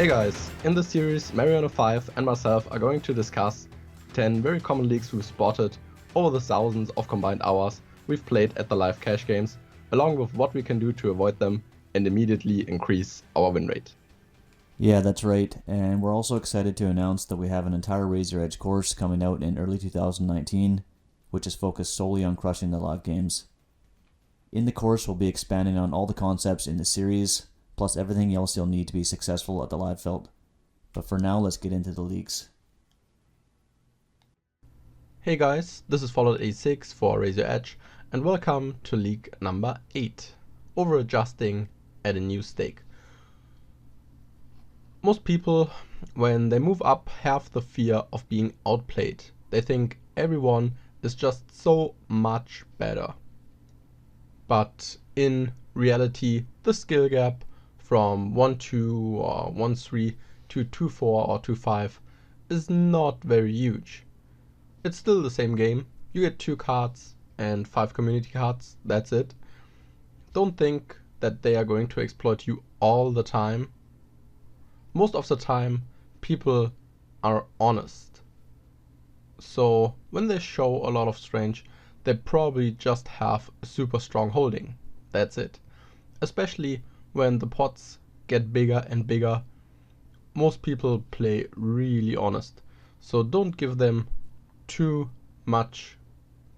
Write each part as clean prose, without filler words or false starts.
Hey guys, in this series Mariano5 and myself are going to discuss 10 very common leaks we've spotted over the thousands of combined hours we've played at the live cash games, along with what we can do to avoid them and immediately increase our win rate. Yeah, that's right, and we're also excited to announce that we have an entire Razor Edge course coming out in early 2019, which is focused solely on crushing the live games. In the course, we'll be expanding on all the concepts in the series, plus everything else you'll need to be successful at the live felt. But for now, let's get into the leaks. Hey guys, this is Fallout86 for Razor Edge, and welcome to leak number 8, over adjusting at a new stake. Most people, when they move up, have the fear of being outplayed. They think everyone is just so much better. But in reality, the skill gap from 1-2 or 1-3 to 2-4 or 2-5 is not very huge. It's still the same game. You get 2 cards and 5 community cards, that's it. Don't think that they are going to exploit you all the time. Most of the time, people are honest. So when they show a lot of strange, they probably just have a super strong holding. That's it. Especially when the pots get bigger and bigger, most people play really honest. So don't give them too much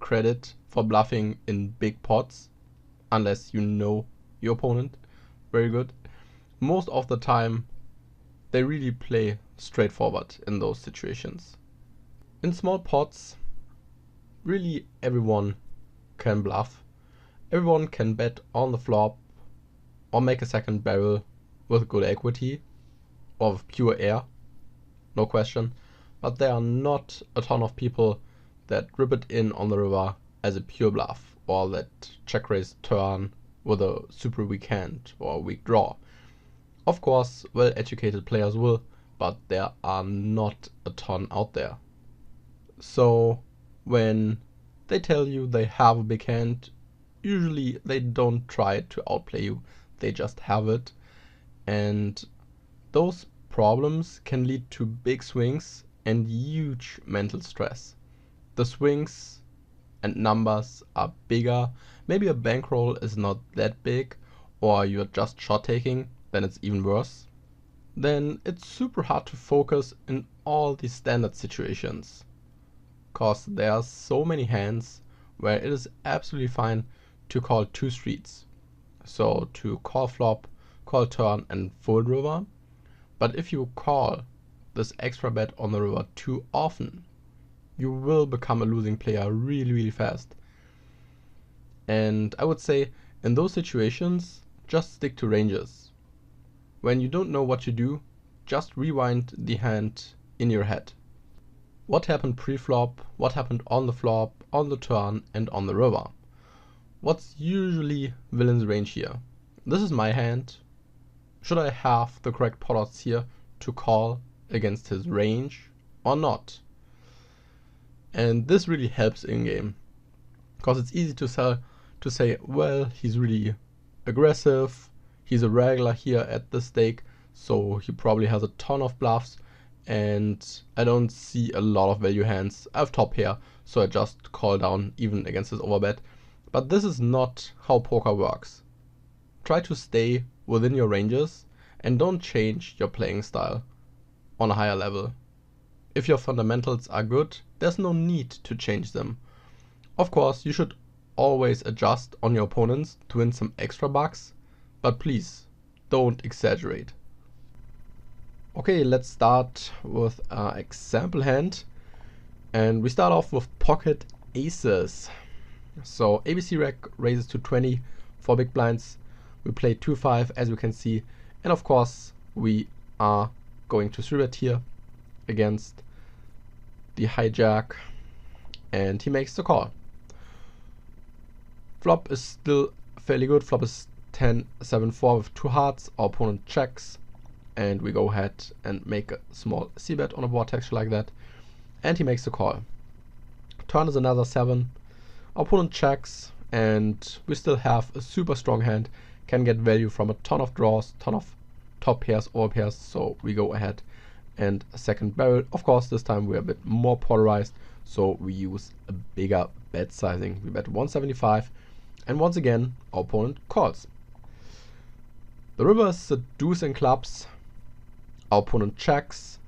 credit for bluffing in big pots, unless you know your opponent very good. Most of the time, they really play straightforward in those situations. In small pots, really everyone can bluff. Everyone can bet on the flop or make a second barrel with good equity or with pure air, no question. But there are not a ton of people that rip it in on the river as a pure bluff or that check raise turn with a super weak hand or a weak draw. Of course, well-educated players will, but there are not a ton out there. So when they tell you they have a big hand, usually they don't try to outplay you, they just have it. And those problems can lead to big swings and huge mental stress. The swings and numbers are bigger, maybe a bankroll is not that big, or you're just shot taking, then it's even worse. Then it's super hard to focus in all these standard situations, cause there are so many hands where it is absolutely fine to call 2 streets. So to call flop, call turn and fold river. But if you call this extra bet on the river too often, you will become a losing player really fast. And I would say in those situations, just stick to ranges. When you don't know what to do, just rewind the hand in your head. What happened pre-flop, what happened on the flop, on the turn and on the river? What's usually villain's range here? This is my hand. Should I have the correct pot odds here to call against his range or not? And this really helps in game, because it's easy to say, well, he's really aggressive, he's a regular here at the stake, so he probably has a ton of bluffs, and I don't see a lot of value hands. I have top pair, so I just call down even against his overbet. But this is not how poker works. Try to stay within your ranges and don't change your playing style on a higher level. If your fundamentals are good, there's no need to change them. Of course, you should always adjust on your opponents to win some extra bucks, but please don't exaggerate. Okay, let's start with an example hand, and we start off with pocket aces. So ABC rec raises to 20 for big blinds. We play 2-5 as you can see, and of course we are going to 3-bet here against the hijack, and he makes the call. Flop is still fairly good. Flop is 10-7-4 with 2 hearts. Our opponent checks, and we go ahead and make a small c-bet on a board texture like that, and he makes the call. Turn is another 7. Our opponent checks, and we still have a super strong hand, can get value from a ton of draws, ton top pairs, over pairs, so we go ahead and second barrel. Of course, this time we're a bit more polarized, so we use a bigger bet sizing. We bet 175, and once again, our opponent calls. The river is the deuce and clubs. Our opponent checks,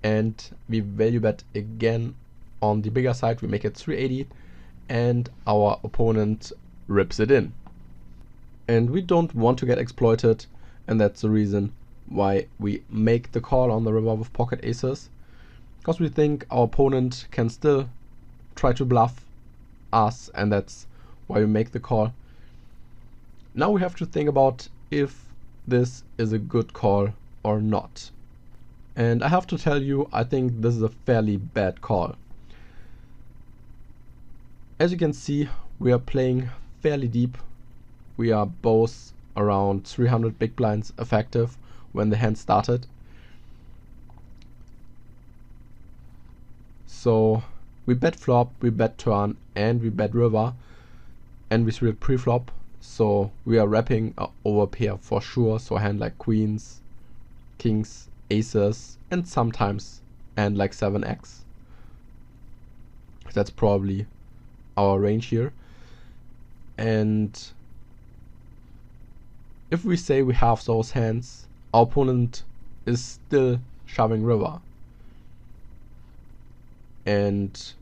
and we value bet again on the bigger side. We make it 380, and our opponent rips it in. And we don't want to get exploited, and that's the reason why we make the call on the river with pocket aces, because we think our opponent can still try to bluff us, and that's why we make the call. Now we have to think about if this is a good call or not. And I have to tell you, I think this is a fairly bad call. As you can see, we are playing fairly deep. We are both around 300 big blinds effective when the hand started. So we bet flop, we bet turn, and we bet river, and we threw it pre-flop. So we are wrapping a overpair for sure. So a hand like queens, kings, aces, and sometimes a hand like 7x. That's probably our range here. And if we say we have those hands, our opponent is still shoving river. And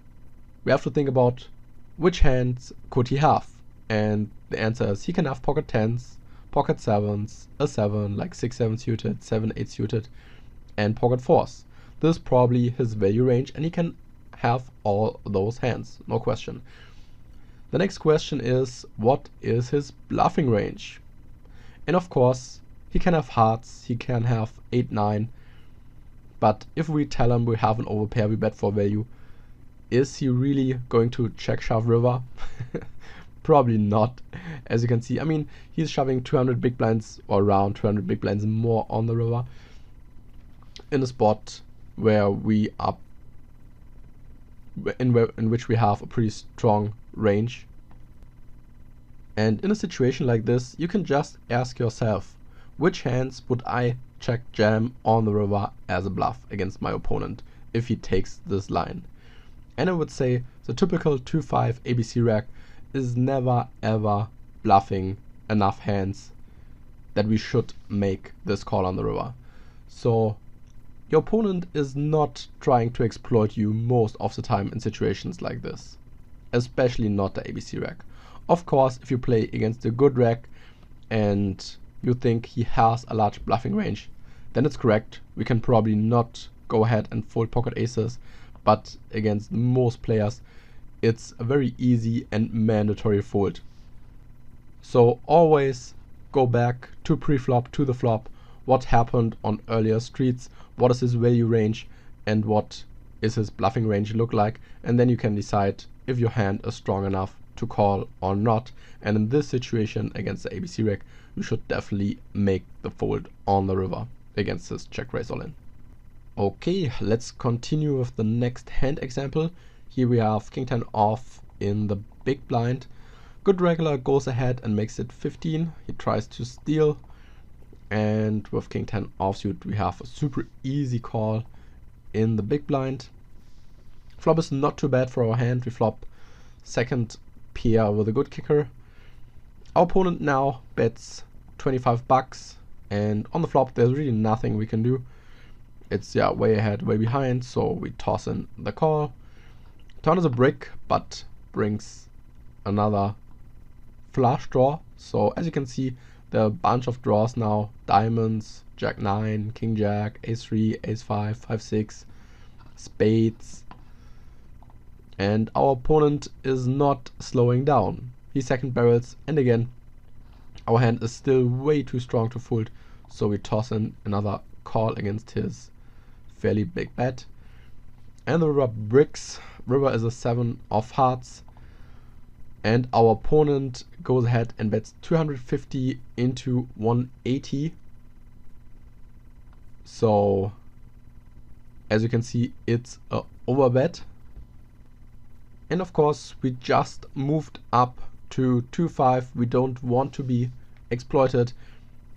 we have to think about which hands could he have. And the answer is he can have pocket 10s, pocket 7s, a 7 like 6-7 suited, 7-8 suited, and pocket 4s. This is probably his value range, and he can have all those hands, no question. The next question is, what is his bluffing range? And of course, he can have hearts, he can have 8-9, but if we tell him we have an overpair, we bet for value, is he really going to check shove river? Probably not. As you can see, I mean, he's shoving 200 big blinds, or around 200 big blinds more on the river, in a spot where we are in which we have a pretty strong range. And in a situation like this, you can just ask yourself, which hands would I check jam on the river as a bluff against my opponent if he takes this line? And I would say the typical 2-5 ABC rack is never ever bluffing enough hands that we should make this call on the river. So your opponent is not trying to exploit you most of the time in situations like this, especially not the ABC rack. Of course, if you play against a good rack and you think he has a large bluffing range, then it's correct. We can probably not go ahead and fold pocket aces, but against most players, it's a very easy and mandatory fold. So always go back to pre-flop, to the flop, what happened on earlier streets, what is his value range, and what is his bluffing range look like, and then you can decide if your hand is strong enough to call or not. And in this situation against the ABC rack, you should definitely make the fold on the river against this check raise all in. Okay, let's continue with the next hand example. Here we have king 10 off in the big blind. Good regular goes ahead and makes it 15. He tries to steal, and with king 10 offsuit we have a super easy call in the big blind. Flop is not too bad for our hand. We flop second pair with a good kicker. Our opponent now bets 25 bucks, and on the flop there's really nothing we can do. It's way ahead, way behind, so we toss in the call. Turn is a brick, but brings another flush draw. So as you can see, there are a bunch of draws now. Diamonds, jack 9, king jack, ace 3, ace 5, 5 6, spades. And our opponent is not slowing down. He second barrels, and again, our hand is still way too strong to fold. So we toss in another call against his fairly big bet. And the river bricks. River is a 7 of hearts, and our opponent goes ahead and bets 250 into 180. So as you can see, it's a overbet. And of course we just moved up to 2-5. We don't want to be exploited,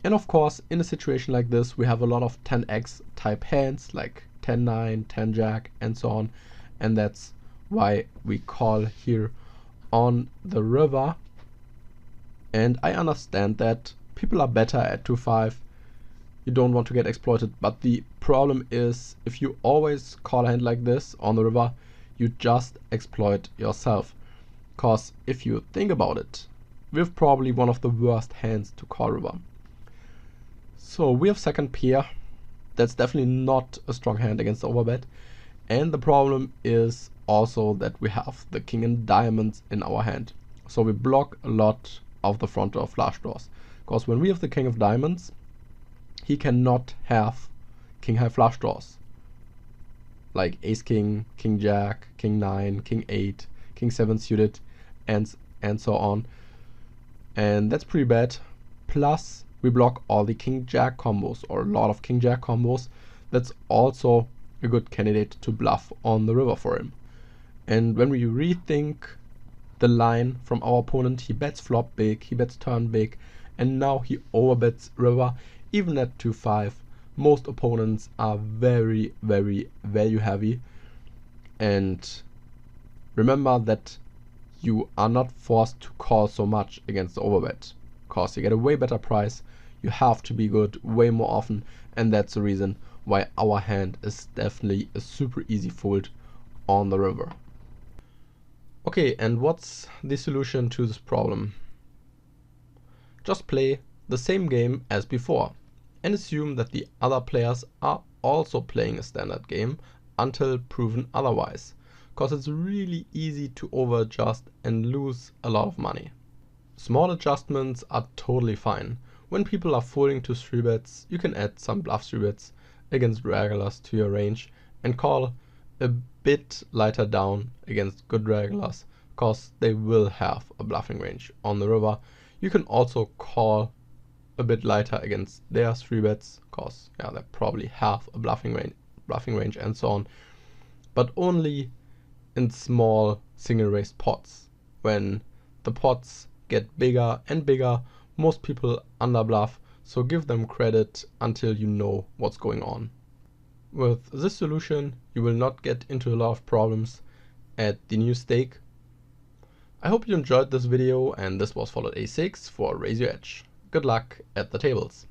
And of course, in a situation like this, we have a lot of 10x type hands like 10-9, 10-jack, and so on. And that's why we call here on the river. And I understand that people are better at 2-5. You don't want to get exploited. But the problem is, if you always call a hand like this on the river, you just exploit yourself. Because if you think about it, we have probably one of the worst hands to call river. So we have second pair. That's definitely not a strong hand against the overbet. And the problem is also that we have the king and diamonds in our hand. So we block a lot of the front door flush draws. Because when we have the king of diamonds, he cannot have king high flush draws. Like ace king, king jack, king 9, king 8, king 7 suited, and so on. And that's pretty bad. Plus, we block all the king jack combos, or a lot of king jack combos. That's also a good candidate to bluff on the river for him. And when we rethink the line from our opponent, he bets flop big, he bets turn big, and now he overbets river even at 2-5. Most opponents are very, very value heavy. And remember that you are not forced to call so much against the overbet, because you get a way better price. You have to be good way more often, and that's the reason why our hand is definitely a super easy fold on the river. Okay, and what's the solution to this problem? Just play the same game as before and assume that the other players are also playing a standard game until proven otherwise, because it's really easy to over adjust and lose a lot of money. Small adjustments are totally fine. When people are folding to 3-bets, you can add some bluff 3-bets against regulars to your range and call a bit lighter down against good regulars, because they will have a bluffing range on the river. You can also call a bit lighter against their 3-bets, because they probably have a bluffing range and so on, but only in small single raised pots. When the pots get bigger and bigger, most people underbluff, so give them credit until you know what's going on. With this solution, you will not get into a lot of problems at the new stake. I hope you enjoyed this video, and this was Fallout86 for Raise Your Edge. Good luck at the tables.